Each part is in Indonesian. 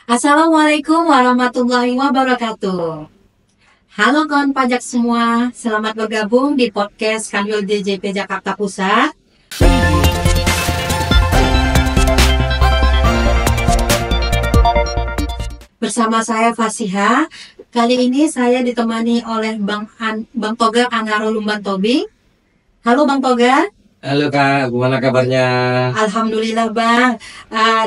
Assalamualaikum warahmatullahi wabarakatuh. Halo kawan pajak semua, selamat bergabung di podcast Kanwil DJP Jakarta Pusat. Bersama saya Fasiha. Kali ini saya ditemani oleh Bang Togar Angaro Lumban Tobing. Halo Bang Togar. Halo Kak, gimana kabarnya? Alhamdulillah Bang,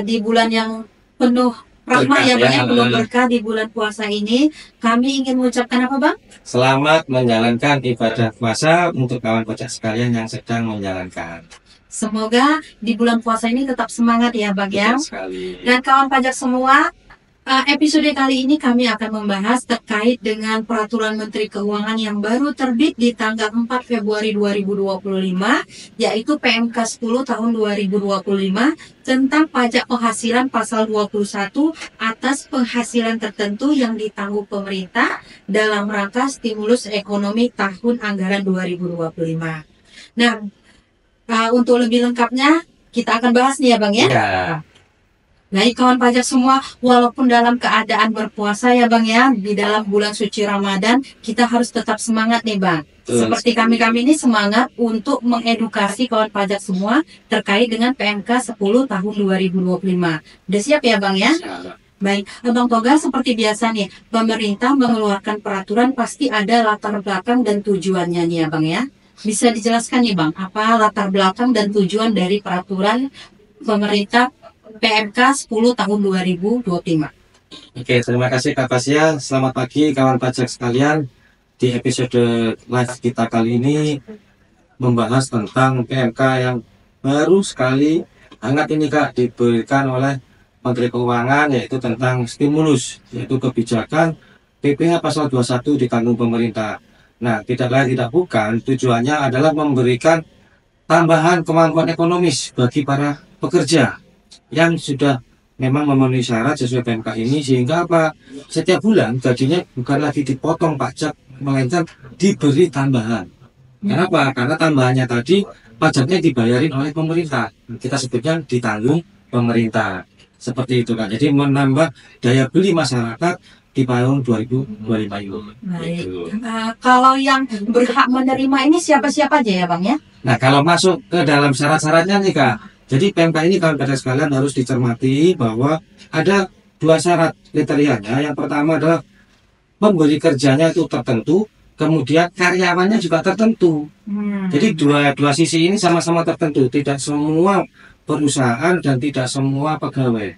di bulan yang penuh rahmat ya Bang, penuh berkah di bulan puasa ini, kami ingin mengucapkan apa Bang? Selamat menjalankan ibadah puasa untuk kawan pajak sekalian yang sedang menjalankan. Semoga di bulan puasa ini tetap semangat ya Bang ya. Betul sekali. Dan kawan pajak semua, episode kali ini kami akan membahas terkait dengan Peraturan Menteri Keuangan yang baru terbit di tanggal 4 Februari 2025, yaitu PMK 10 tahun 2025 tentang pajak penghasilan pasal 21 atas penghasilan tertentu yang ditanggung pemerintah dalam rangka stimulus ekonomi tahun anggaran 2025. Nah, untuk lebih lengkapnya kita akan bahas nih ya Bang ya. Ya. Baik kawan pajak semua, walaupun dalam keadaan berpuasa ya Bang ya, di dalam bulan suci Ramadan, kita harus tetap semangat nih Bang. Seperti kami ini semangat untuk mengedukasi kawan pajak semua terkait dengan PMK 10 tahun 2025. Udah siap ya Bang ya? Baik, Bang Togar, seperti biasa nih, pemerintah mengeluarkan peraturan pasti ada latar belakang dan tujuannya nih ya Bang ya. Bisa dijelaskan nih Bang, apa latar belakang dan tujuan dari peraturan pemerintah PMK 10 tahun 2025. Oke, terima kasih Kak Fasya. Selamat pagi kawan pajak sekalian. Di episode live kita kali ini membahas tentang PMK yang baru sekali hangat ini Kak diberikan oleh Menteri Keuangan, yaitu tentang stimulus, yaitu kebijakan PPh pasal 21 ditanggung pemerintah. Nah, tidak lain tidak bukan, tujuannya adalah memberikan tambahan kemampuan ekonomis bagi para pekerja yang sudah memang memenuhi syarat sesuai PMK ini, sehingga apa, setiap bulan gajinya bukan lagi dipotong pajak, melainkan diberi tambahan. Kenapa? Karena tambahannya tadi pajaknya dibayarin oleh pemerintah, kita sebutnya ditanggung pemerintah, seperti itu kan. Jadi menambah daya beli masyarakat di tahun 2025 itu. Baik. Kalau yang berhak menerima ini siapa-siapa aja ya Bang ya? Nah, kalau masuk ke dalam syarat-syaratnya nih Kak, jadi PMK ini kawan pajak sekalian harus dicermati bahwa ada dua syarat kriterianya. Yang pertama adalah pemberi kerjanya itu tertentu, kemudian karyawannya juga tertentu. Jadi dua sisi ini sama-sama tertentu, tidak semua perusahaan dan tidak semua pegawai.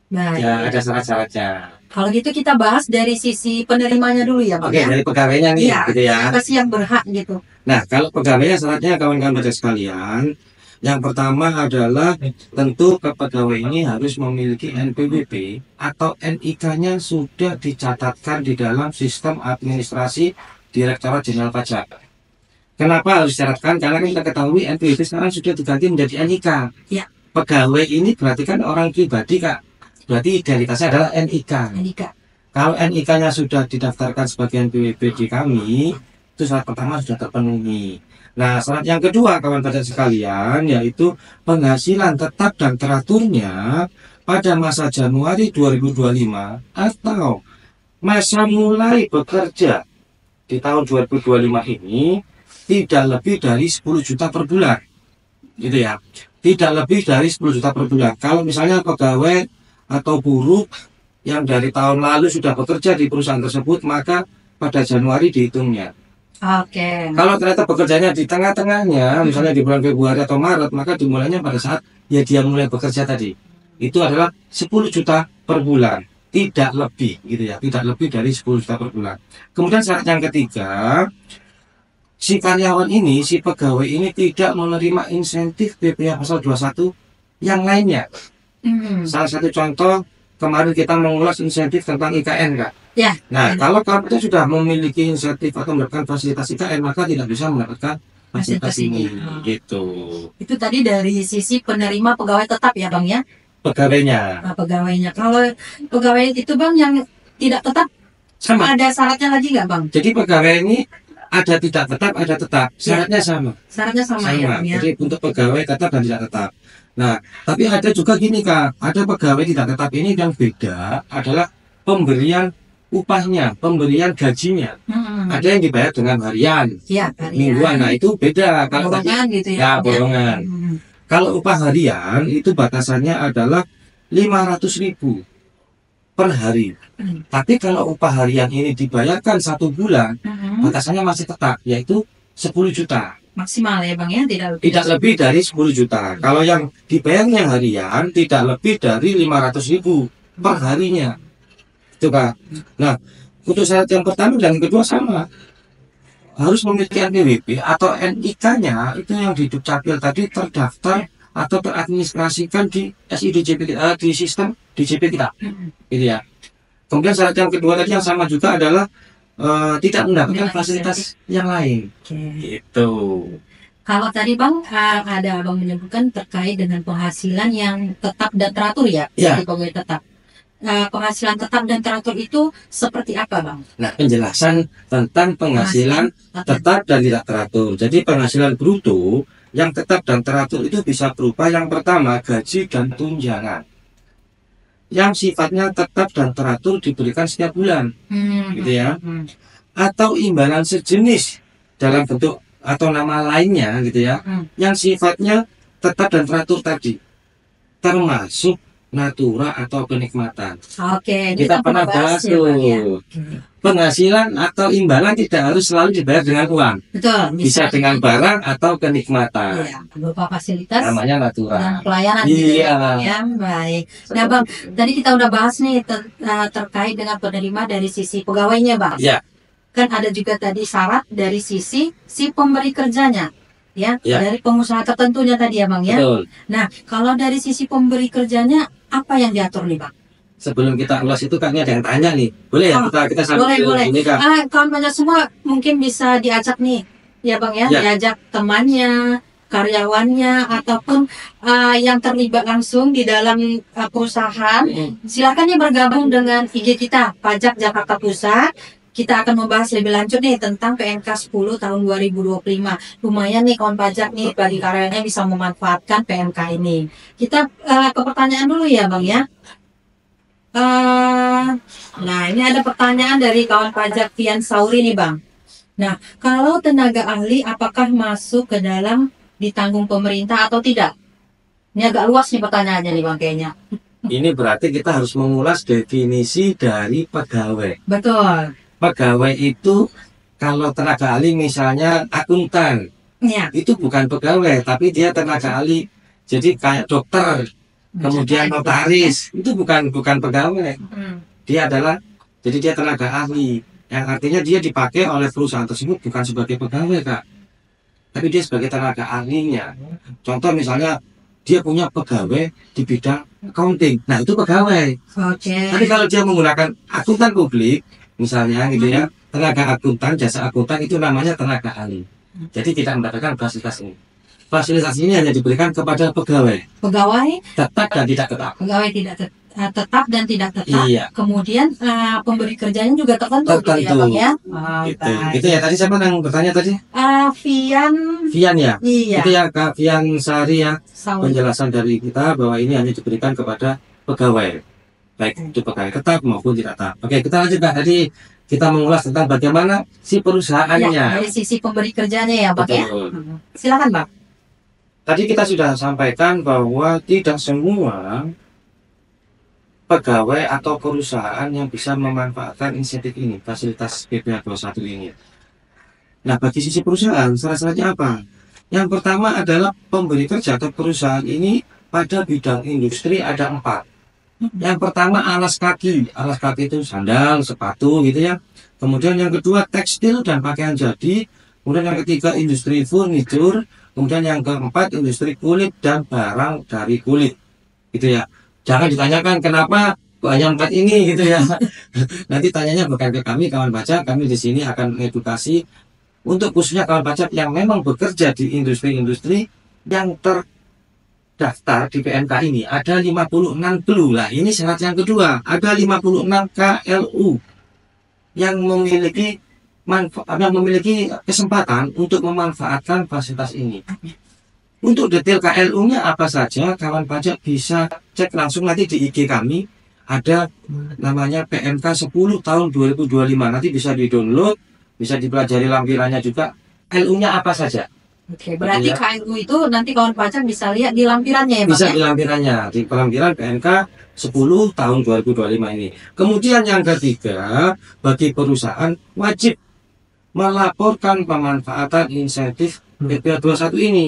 Baik. Ya, ada syarat-syaratnya. Kalau gitu kita bahas dari sisi penerimanya dulu ya Bang. Oke, ya? dari pegawainya nih, Iya, gitu ya. siapa sih yang berhak gitu? Nah, kalau pegawainya syaratnya kawan-kawan pajak sekalian, yang pertama adalah tentu pegawai ini harus memiliki NPWP atau NIK-nya sudah dicatatkan di dalam sistem administrasi Direktorat Jenderal Pajak. Kenapa harus dicatatkan? Karena kita ketahui NPWP sekarang sudah diganti menjadi NIK. Ya. Pegawai ini berarti kan orang pribadi Kak. Berarti identitasnya adalah NIK. NIK. Kalau NIK-nya sudah didaftarkan sebagai NPWP di kami, itu syarat pertama sudah terpenuhi. Nah, syarat yang kedua kawan pajak sekalian, yaitu penghasilan tetap dan teraturnya pada masa Januari 2025 atau masa mulai bekerja di tahun 2025 ini tidak lebih dari 10 juta per bulan. Gitu ya. Tidak lebih dari 10 juta per bulan. Kalau misalnya pegawai atau buruh yang dari tahun lalu sudah bekerja di perusahaan tersebut, maka pada Januari dihitungnya. Oke. Kalau ternyata bekerjanya di tengah-tengahnya, misalnya di bulan Februari atau Maret, maka dimulainya pada saat ya dia mulai bekerja tadi. Itu adalah 10 juta per bulan, tidak lebih gitu ya, tidak lebih dari 10 juta per bulan. Kemudian syarat yang ketiga, si karyawan ini, si pegawai ini tidak menerima insentif PPh pasal 21 yang lainnya. Salah satu contoh, kemarin kita mengulas insentif tentang IKN Kak. Ya. Nah, kalau kita sudah memiliki insentif atau mendapatkan fasilitas IKN, maka tidak bisa mendapatkan fasilitas ini. Gitu. Itu tadi dari sisi penerima pegawai tetap ya Bang ya? Pegawainya. Nah, pegawainya. Kalau pegawai itu Bang yang tidak tetap, Sama. ada syaratnya lagi nggak Bang? Jadi pegawai ini ada tidak tetap, ada tetap. Syaratnya sama. Syaratnya sama ya Bang ya? Jadi untuk pegawai tetap dan tidak tetap. Nah, tapi ada juga gini Kak, ada pegawai tidak tetap ini yang beda adalah pemberian upahnya, pemberian gajinya. Ada yang dibayar dengan harian, Ya, mingguan. Nah, itu beda. Kalau tadi borongan gitu ya ya. borongan. Kalau upah harian itu batasannya adalah 500.000 per hari. Tapi kalau upah harian ini dibayarkan 1 bulan, batasannya masih tetap, yaitu 10 juta. Maksimal ya Bang ya, Tidak lebih dari 10 juta. Kalau yang dibayarnya harian tidak lebih dari 500.000 per harinya. Itu Kak. Nah, untuk syarat yang pertama dan yang kedua sama. Harus memiliki NPWP atau NIK-nya itu yang di Dukcapil tadi terdaftar atau teradministrasikan di SIDJP kita, di sistem DJP kita. Gitu ya. Kemudian syarat yang kedua tadi yang sama juga adalah tidak mendapatkan fasilitas yang lain. Gitu. Kalau tadi Bang ada Abang menyebutkan terkait dengan penghasilan yang tetap dan teratur ya, Ya. di pegawai tetap. Penghasilan tetap dan teratur itu seperti apa Bang? Nah, penjelasan tentang penghasilan tetap dan tidak teratur. Jadi penghasilan bruto yang tetap dan teratur itu bisa berupa yang pertama gaji dan tunjangan. Yang sifatnya tetap dan teratur diberikan setiap bulan, gitu ya. Atau imbalan sejenis dalam bentuk atau nama lainnya, gitu ya. Yang sifatnya tetap dan teratur tadi, termasuk natura atau kenikmatan. Oke, Kita pernah bahas ya, Bang, ya. tuh. Penghasilan atau imbalan tidak harus selalu dibayar dengan uang. Betul, Bisa dengan barang atau kenikmatan. Iya, berupa fasilitas Namanya natura. dan pelayanan Iya. gitu ya, Bang, ya. Baik. Nah Bang, tadi kita udah bahas nih terkait dengan penerima dari sisi pegawainya Bang. Ya. Kan ada juga tadi syarat dari sisi si pemberi kerjanya, ya, Ya. dari pengusaha tertentunya tadi ya Bang ya. Betul. Nah, kalau dari sisi pemberi kerjanya apa yang diatur nih Bang? Sebelum kita ulas itu kan ada yang tanya nih. Boleh ya kita sambil boleh. ini Kak. Kawan banyak semua mungkin bisa diajak nih, ya Bang ya, Ya. diajak temannya, karyawannya ataupun yang terlibat langsung di dalam perusahaan. Silakan nih bergabung dengan IG kita Pajak Jakarta Pusat. Kita akan membahas lebih lanjut nih tentang PMK 10 tahun 2025. Lumayan nih kawan pajak nih bagi karyawannya bisa memanfaatkan PMK ini. Kita ke pertanyaan dulu ya Bang ya. Nah ini ada pertanyaan dari kawan pajak Fian Sauri nih Bang. Nah kalau tenaga ahli apakah masuk ke dalam ditanggung pemerintah atau tidak? Ini agak luas nih pertanyaannya nih Bang kayaknya. Ini berarti kita harus mengulas definisi dari pegawai. Betul. Pegawai itu kalau tenaga ahli misalnya akuntan, Ya. itu bukan pegawai tapi dia tenaga ahli. Jadi kayak dokter, kemudian notaris, itu bukan pegawai. Dia tenaga ahli, yang artinya dia dipakai oleh perusahaan tersebut bukan sebagai pegawai Kak, tapi dia sebagai tenaga ahlinya. Contoh misalnya dia punya pegawai di bidang accounting, nah itu pegawai. Oke. Tapi kalau dia menggunakan akuntan publik misalnya gitu ya, tenaga akuntan, jasa akuntan itu namanya tenaga ahli. Jadi tidak mendapatkan fasilitas ini. Fasilitas ini hanya diberikan kepada pegawai. Pegawai Tetap dan tidak tetap. Pegawai tidak tetap dan tidak tetap. Iya. Kemudian pemberi kerjanya juga tertentu gitu ya Bang ya. Gitu. Itu ya tadi siapa yang bertanya tadi? Fian ya. Iya. Itu ya Kak Fian Sari ya. Sauri. Penjelasan dari kita bahwa ini hanya diberikan kepada pegawai, baik itu pegawai tetap maupun tidak tetap. Oke, kita lanjut Kak. Tadi kita mengulas tentang bagaimana si perusahaannya. Ya, dari sisi pemberi kerjanya ya Bang ya. Betul. Silakan Bang. Tadi kita sudah sampaikan bahwa tidak semua pegawai atau perusahaan yang bisa memanfaatkan insentif ini, fasilitas PPh 21 ini. Nah, bagi sisi perusahaan, syarat-syaratnya apa? Yang pertama adalah pemberi kerja atau perusahaan ini pada bidang industri ada 4. Yang pertama alas kaki itu sandal, sepatu gitu ya. Kemudian yang kedua tekstil dan pakaian jadi. Kemudian yang ketiga industri furnitur. Kemudian yang keempat industri kulit dan barang dari kulit. Gitu ya. Jangan ditanyakan kenapa hanya 4 ini gitu ya. Nanti tanyanya bukan ke kami kawan pajak, kami di sini akan mengedukasi untuk khususnya kawan pajak yang memang bekerja di industri-industri yang terdaftar di PMK ini. Ada 56 KLU. Lah ini syarat yang kedua, ada 56 KLU yang memiliki kesempatan untuk memanfaatkan fasilitas ini. Untuk detail KLU-nya apa saja, kawan pajak bisa cek langsung nanti di IG kami. Ada namanya PMK 10 tahun 2025. Nanti bisa di-download, bisa dipelajari lampirannya juga. KLU-nya apa saja. Oke, berarti Ya. KLU itu nanti kawan pajak bisa lihat di lampirannya ya Bang Bisa ya? di lampirannya, di lampiran PMK 10 tahun 2025 ini. Kemudian yang ketiga, bagi perusahaan wajib melaporkan pemanfaatan insentif PPh 21 ini.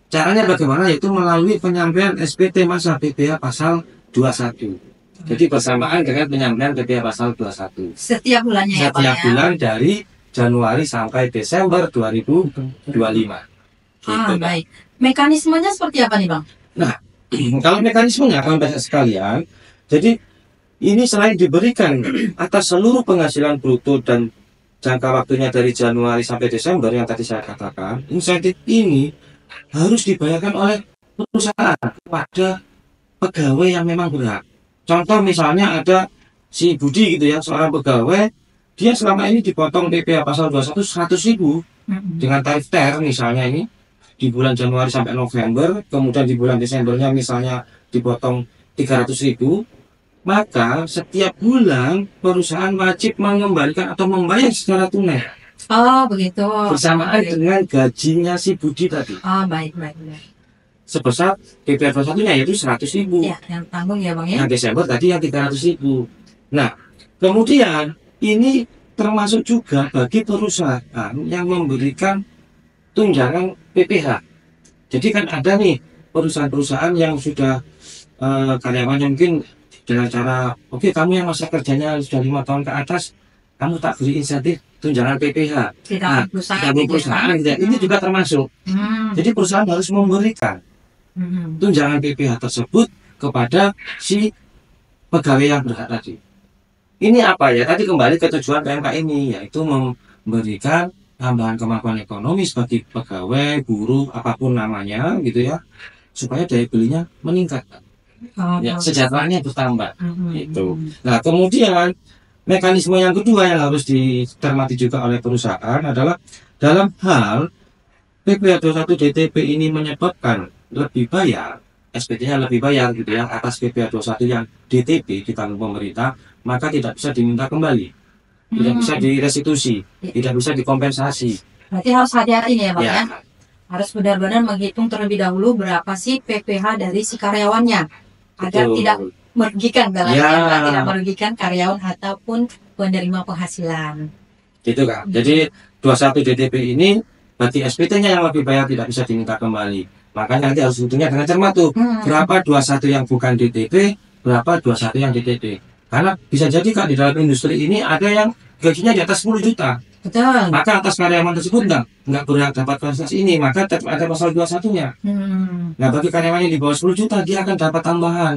Caranya bagaimana? Yaitu melalui penyampaian SPT masa PPh pasal 21. Jadi bersamaan dengan penyampaian PPh pasal 21. Setiap bulannya ya Bang Setiap ya? bulan dari Januari sampai Desember 2025. Gitu, Kak. Baik. Mekanismenya seperti apa nih Bang? Kalau mekanismenya kawan pajak sekalian, jadi ini selain diberikan atas seluruh penghasilan bruto dan jangka waktunya dari Januari sampai Desember yang tadi saya katakan, insentif ini harus dibayarkan oleh perusahaan kepada pegawai yang memang berhak. Contoh misalnya ada si Budi gitu ya, seorang pegawai, dia selama ini dipotong PPh pasal 21 100.000 dengan tarif TER misalnya ini di bulan Januari sampai November, kemudian di bulan Desembernya misalnya dipotong 300.000, maka setiap bulan perusahaan wajib mengembalikan atau membayar secara tunai Oh begitu. bersamaan dengan gajinya si Budi tadi Baik. sebesar PPh 21-nya yaitu 100.000. Ya, yang tanggung ya Bang ya? Yang Desember tadi yang 300.000. Nah, kemudian ini termasuk juga bagi perusahaan yang memberikan tunjangan PPh. Jadi kan ada nih perusahaan-perusahaan yang sudah karyawannya mungkin dengan cara, oke, kamu yang masa kerjanya sudah 5 tahun ke atas, kamu tak beri insentif tunjangan PPh. Tidak perusahaan. Tidak perusahaan gitu ya. Ini juga termasuk. Jadi perusahaan harus memberikan tunjangan PPh tersebut kepada si pegawai yang berhak tadi. Ini apa ya? Tadi kembali ke tujuan PMK ini, yaitu memberikan tambahan kemampuan ekonomis bagi pegawai, buruh, apapun namanya gitu ya, supaya daya belinya meningkat. Ya, sejahteraannya bertambah. Itu. Nah, kemudian mekanisme yang kedua yang harus dicermati juga oleh perusahaan adalah dalam hal PPh 21 DTP ini menyebabkan lebih bayar, SPT-nya lebih bayar gitu ya atas PPh 21 yang DTP ditanggung pemerintah, maka tidak bisa diminta kembali, tidak bisa direstitusi, tidak bisa dikompensasi. Berarti harus hati-hati nih ya Bang Ya, ya? Harus benar-benar menghitung terlebih dahulu berapa sih PPh dari si karyawannya agar betul. tidak merugikan Ya. tidak merugikan karyawan ataupun penerima penghasilan. Gitu kan. Jadi 21 DTP ini bagi SPT-nya yang lebih bayar tidak bisa diminta kembali. Makanya nanti harus hitungnya dengan cermat tuh. Berapa 21 yang bukan DTP, berapa 21 yang DTP. Karena bisa jadi kan di dalam industri ini ada yang gajinya di atas 10 juta. Betul. Maka atas karyawan tersebut nggak berhak dapat fasilitas ini, maka tetap ada pasal 21-nya. Nah, bagi karyawan yang di bawah 10 juta, dia akan dapat tambahan.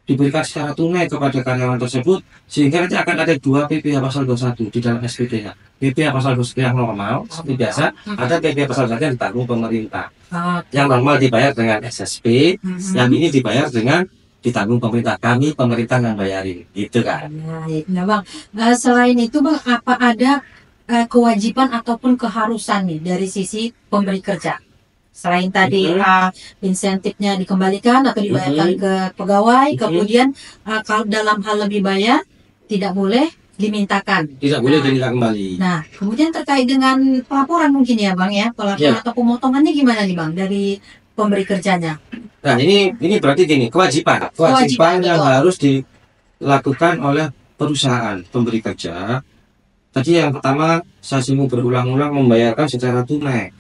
Diberikan secara tunai kepada karyawan tersebut, sehingga nanti akan ada 2 PPh pasal 21 di dalam SPT-nya. PPh pasal 21 yang normal, seperti biasa, ada PPh pasal 21 yang ditanggung pemerintah. Yang normal dibayar dengan SSP, yang ini dibayar dengan ditanggung pemerintah. Kami pemerintah yang bayarin, gitu kan. Nah Bang, selain itu Bang, apa ada kewajiban ataupun keharusan nih dari sisi pemberi kerja? Selain tadi insentifnya dikembalikan atau dibayarkan ke pegawai, kemudian kalau dalam hal lebih bayar tidak boleh dimintakan. Tidak boleh diminta kembali. Nah, kemudian terkait dengan pelaporan mungkin ya Bang ya, pelaporan atau pemotongannya gimana nih Bang dari pemberi kerjanya? Nah, ini berarti gini, kewajiban yang harus dilakukan oleh perusahaan pemberi kerja. Tadi yang pertama saya singgung berulang-ulang, membayarkan secara tunai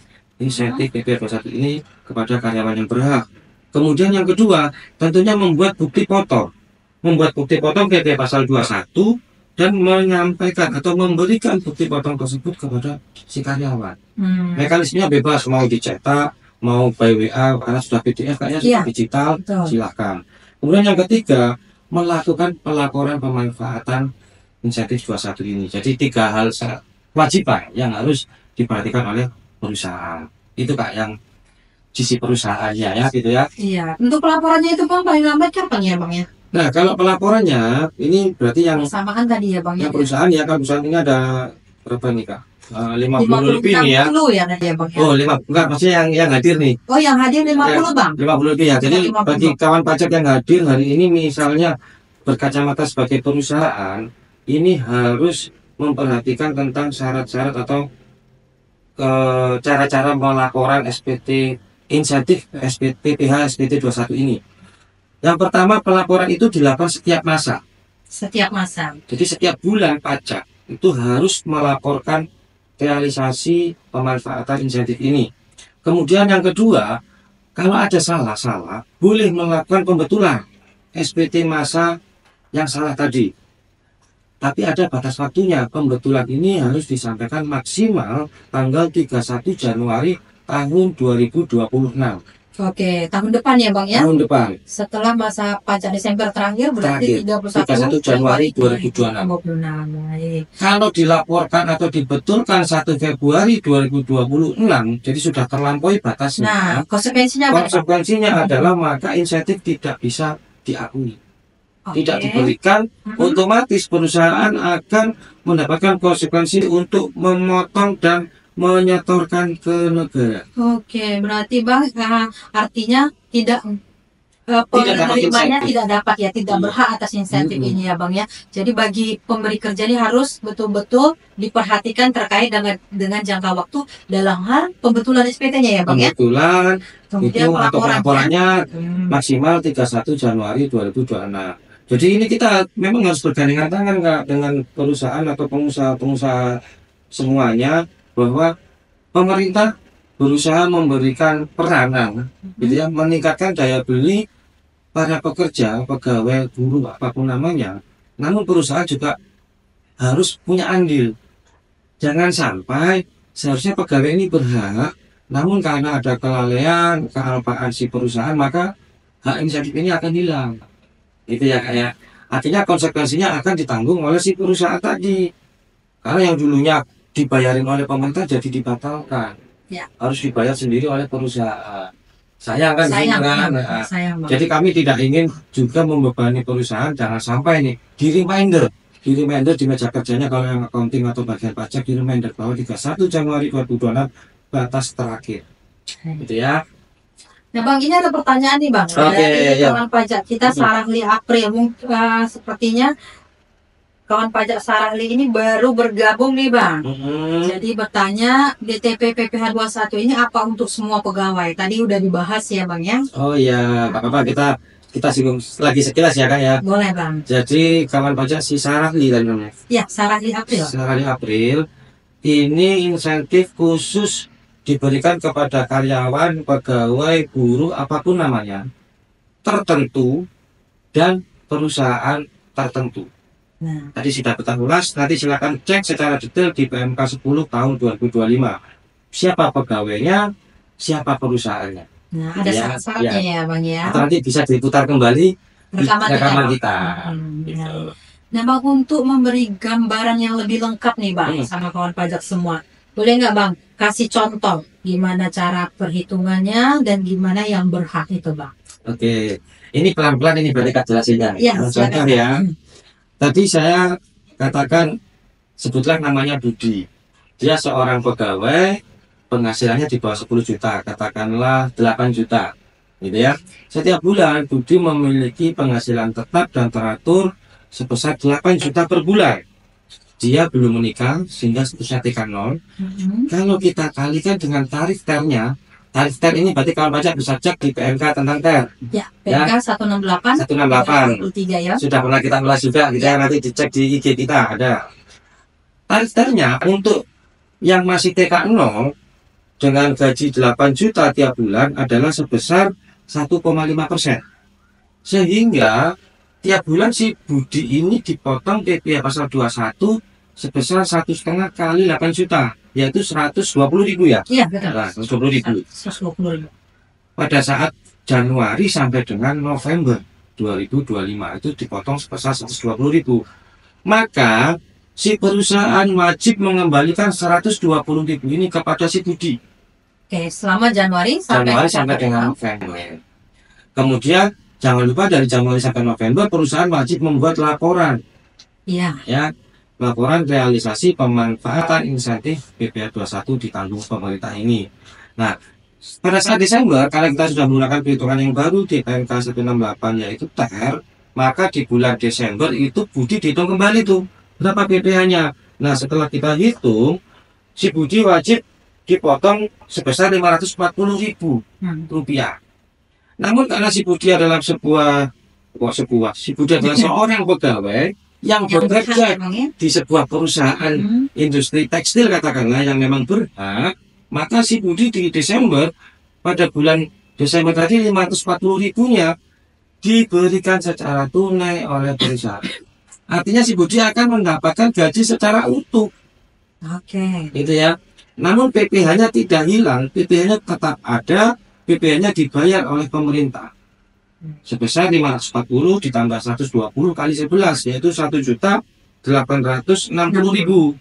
insentif PPh 21 ini kepada karyawan yang berhak. Kemudian yang kedua, tentunya membuat bukti potong. Membuat bukti potong PPh pasal 21 dan menyampaikan atau memberikan bukti potong tersebut kepada si karyawan. Mekanismenya bebas, mau dicetak, mau by WA, karena sudah PDF kayaknya sudah digital, silahkan. Kemudian yang ketiga, melakukan pelaporan pemanfaatan insentif 21 ini. Jadi 3 hal kewajiban yang harus diperhatikan oleh perusahaan. Itu Kak yang sisi perusahaannya ya gitu ya. Iya. Untuk pelaporannya itu Bang paling lambat kapan ya Bang ya? Nah, kalau pelaporannya ini berarti yang Samakan tadi ya Bang yang perusahaan ya, kalau perusahaan ini ada berapa nih Kak? 50 lebih nih ya. 60 ya tadi ya Bang ya. Oh, enggak, maksudnya yang hadir nih. Oh, yang hadir 50 Bang. 50 lebih ya. Jadi 50. bagi kawan pajak yang hadir hari ini misalnya berkacamata sebagai perusahaan, ini harus memperhatikan tentang syarat-syarat atau cara-cara pelaporan SPT insentif SPT PH SPT 21 ini. Yang pertama, pelaporan itu dilakukan setiap masa. Setiap masa. Jadi setiap bulan pajak itu harus melaporkan realisasi pemanfaatan insentif ini. Kemudian yang kedua, kalau ada salah-salah, boleh melakukan pembetulan SPT masa yang salah tadi. Tapi ada batas waktunya. Pembetulan ini harus disampaikan maksimal tanggal 31 Januari tahun 2026. Oke, tahun depan ya Bang ya. Tahun depan. Setelah masa pajak Desember terakhir berarti 31 Januari 2026. 2026. Baik. Kalau dilaporkan atau dibetulkan 1 Februari 2026, jadi sudah terlampaui batasnya. Nah, konsekuensinya apa? Konsekuensinya adalah maka insentif tidak bisa diakui. Tidak Oke. diberikan, otomatis perusahaan akan mendapatkan konsekuensi untuk memotong dan menyetorkan ke negara. Oke, berarti Bang artinya tidak dapat penerimanya insentif. tidak dapat ya, tidak Iya. berhak atas insentif ini ya Bang ya. Jadi bagi pemberi kerja ini harus betul-betul diperhatikan terkait dengan jangka waktu dalam hal pembetulan SPT-nya ya Bang ya. Pembetulan Kemudian itu atau pelaporannya maksimal 31 Januari 2026. Jadi ini kita memang harus bergandengan tangan Kak, dengan perusahaan atau pengusaha-pengusaha semuanya, bahwa pemerintah berusaha memberikan peranan gitu ya, meningkatkan daya beli para pekerja, pegawai, buruh, apapun namanya. Namun perusahaan juga harus punya andil. Jangan sampai seharusnya pegawai ini berhak, namun karena ada kelalaian, kealpaan si perusahaan, maka hak insentif ini akan hilang. Itu ya kayak artinya konsekuensinya akan ditanggung oleh si perusahaan tadi. Karena yang dulunya dibayarin oleh pemerintah jadi dibatalkan. Ya. Harus dibayar sendiri oleh perusahaan. Sayang kan? Sayang, kan? ya, sayang Bang. Jadi kami tidak ingin juga membebani perusahaan, jangan sampai nih di reminder di meja kerjanya kalau yang accounting atau bagian pajak, di reminder bahwa 31 Januari 2026 batas terakhir. Gitu ya. Nah Bang, ini ada pertanyaan nih Bang. Oke, Dari ya. kawan pajak kita Sarahli April. Sepertinya kawan pajak Sarahli ini baru bergabung nih Bang. Jadi bertanya, DTP PPh 21 ini apa untuk semua pegawai? Tadi udah dibahas ya Bang ya. Oh iya, apa-apa kita singgung lagi sekilas ya Kak ya. Boleh Bang. Jadi kawan pajak si Sarahli tadi namanya. Ya, Sarahli April. Sarahli April ini insentif khusus diberikan kepada karyawan, pegawai, buruh, apapun namanya, tertentu dan perusahaan tertentu. Nah, Tadi sudah kita ulas, nanti silakan cek secara detail di PMK 10 tahun 2025. Siapa pegawainya, siapa perusahaannya. nah ada Ya, syarat-syaratnya ya Bang ya. Atau nanti bisa diputar kembali di Rekaman kita. Ya. Gitu. Nah Bang, untuk memberi gambaran yang lebih lengkap nih Bang sama kawan pajak semua, boleh nggak Bang kasih contoh gimana cara perhitungannya dan gimana yang berhak itu Bang? Oke, ini pelan-pelan ini berarti Kak jelasinnya. Ya, Contoh silakan. ya. Tadi saya katakan sebutlah namanya Budi. Dia seorang pegawai, penghasilannya di bawah 10 juta, katakanlah 8 juta. Gitu ya. Setiap bulan Budi memiliki penghasilan tetap dan teratur sebesar 8 juta per bulan. Dia belum menikah sehingga statusnya TK0. Kalau kita kalikan dengan tarif ternya, tarif ter ini berarti kawan pajak bisa cek di PMK tentang ter. Ya, PMK 168 168. 23 ya. Sudah pernah kita ulas juga, kita nanti dicek di IG kita ada. Tarif ternya untuk yang masih TK0 dengan gaji 8 juta tiap bulan adalah sebesar 1,5%. Sehingga tiap bulan si Budi ini dipotong PPh pasal 21 sebesar 1,5 kali 8 juta, yaitu 120.000 ya. Iya, betul. Nah, 120.000. 120.000. Pada saat Januari sampai dengan November 2025 itu dipotong sebesar 120.000. Maka si perusahaan wajib mengembalikan 120.000 ini kepada si Budi. Oke, selama Januari Sampai dengan November. Kemudian jangan lupa dari Januari sampai November perusahaan wajib membuat laporan. Iya. Ya, laporan realisasi pemanfaatan insentif PPh 21 ditanggung pemerintah ini. Nah, pada saat Desember, karena kita sudah menggunakan perhitungan yang baru di PMK 168 yaitu TER, maka di bulan Desember itu Budi dihitung kembali tuh berapa PPh-nya. Nah, setelah kita hitung, si Budi wajib dipotong sebesar Rp540.000. Namun karena si Budi adalah si Budi adalah seorang pegawai yang bekerja di sebuah perusahaan industri tekstil katakanlah yang memang berhak, maka si Budi di Desember, pada bulan Desember tadi 540.000-nya diberikan secara tunai oleh perusahaan. Artinya si Budi akan mendapatkan gaji secara utuh. Oke. Gitu ya. Namun PPh-nya tidak hilang, PPh-nya tetap ada, PPh-nya dibayar oleh pemerintah. Sebesar 540 ditambah 120 kali 11 yaitu 1.860.000.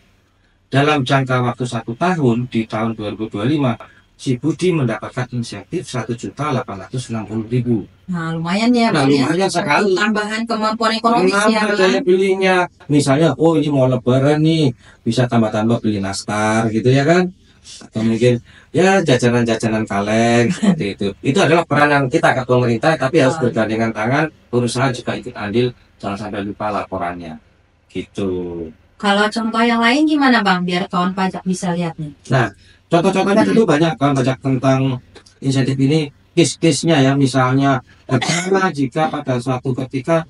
Dalam jangka waktu 1 tahun di tahun 2025 si Budi mendapatkan insentif 1.860.000. Nah, lumayan ya, Nah, Bang, ya. lumayan sekali. Tambahan kemampuan ekonomis ya, Kenapa Bang. daya belinya? Misalnya, oh ini mau lebaran nih, bisa tambah-tambah beli nastar gitu ya kan? Atau mungkin ya jajanan-jajanan kaleng seperti itu. Itu adalah peranan kita ke pemerintah, tapi harus bergandengan tangan, perusahaan juga ikut andil, jangan sampai lupa laporannya. Gitu. Kalau contoh yang lain gimana, Bang? Biar kawan pajak bisa lihat nih. Nah, contoh-contohnya tentu banyak kawan pajak tentang insentif ini. Case-case-nya ya, misalnya bagaimana jika pada suatu ketika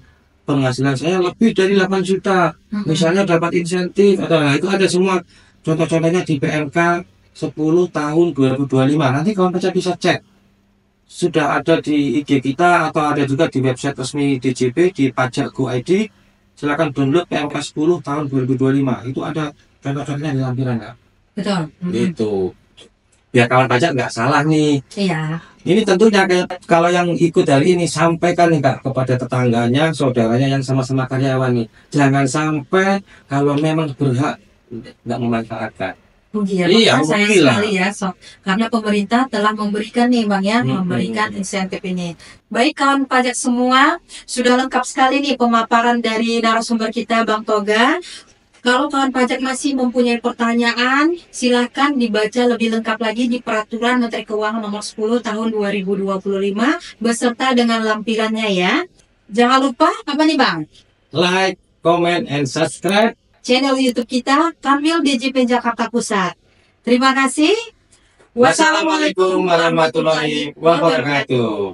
penghasilan saya lebih dari 8 juta, misalnya dapat insentif, atau nah, itu ada semua contoh-contohnya di PMK 10 tahun 2025. Nanti kawan pajak bisa cek. Sudah ada di IG kita atau ada juga di website resmi DJP di Pajak Go ID. Silakan download PMK 10 tahun 2025. Itu ada contoh-contohnya di lampiran ya. Betul. Itu. Biar kawan pajak nggak salah nih. Iya. Ini tentunya kalau yang ikut hari ini sampaikan nih Kak kepada tetangganya, saudaranya yang sama-sama karyawan nih. Jangan sampai kalau memang berhak nggak memanfaatkan. Iya, sayang sekali ya, karena pemerintah telah memberikan nih Bang ya, memberikan insentif ini. Baik kawan pajak semua, sudah lengkap sekali nih pemaparan dari narasumber kita Bang Toga. Kalau kawan pajak masih mempunyai pertanyaan, silahkan dibaca lebih lengkap lagi di Peraturan Menteri Keuangan Nomor 10 Tahun 2025 beserta dengan lampirannya ya. Jangan lupa apa nih Bang? Like, comment, and subscribe channel YouTube kita Kanwil DJP Jakarta Pusat. Terima kasih. Wassalamualaikum warahmatullahi wabarakatuh.